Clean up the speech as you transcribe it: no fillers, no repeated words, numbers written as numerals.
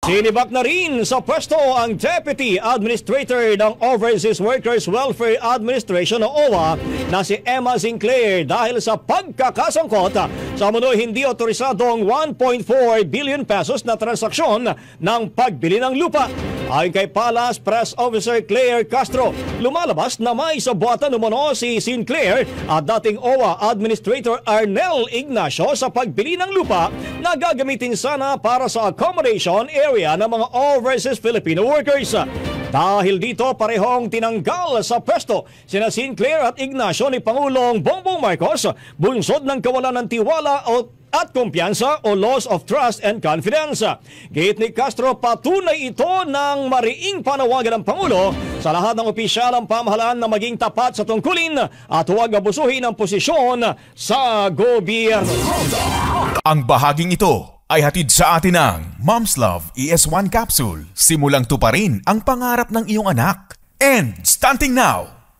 Sinibak na rin sa pwesto ang Deputy Administrator ng Overseas Workers Welfare Administration o OWA na si Emma Sinclair dahil sa pagkakasangkot sa umunoy hindi otorisadong 1.4 billion pesos na transaksyon ng pagbili ng lupa. Ayon kay Palace Press Officer Claire Castro, lumalabas na may sabuatan umano si Sinclair at dating OWA Administrator Arnel Ignacio sa pagbili ng lupa na gagamitin sana para sa accommodation area ng mga overseas Filipino workers. Dahil dito parehong tinanggal sa pwesto sina Sinclair at Ignacio ni Pangulong Bongbong Marcos, bunsod ng kawalan ng tiwala at kumpiyansa o loss of trust and confidence. Gate ni Castro, patunay ito ng mariing panawagan ng Pangulo sa lahat ng opisyal ng pamahalaan na maging tapat sa tungkulin at huwag abusuhin ang posisyon sa gobyerno. Ang bahaging ito ay hatid sa atin ng Mom's Love ES1 Capsule. Simulang tuparin ang pangarap ng iyong anak. And stunting now!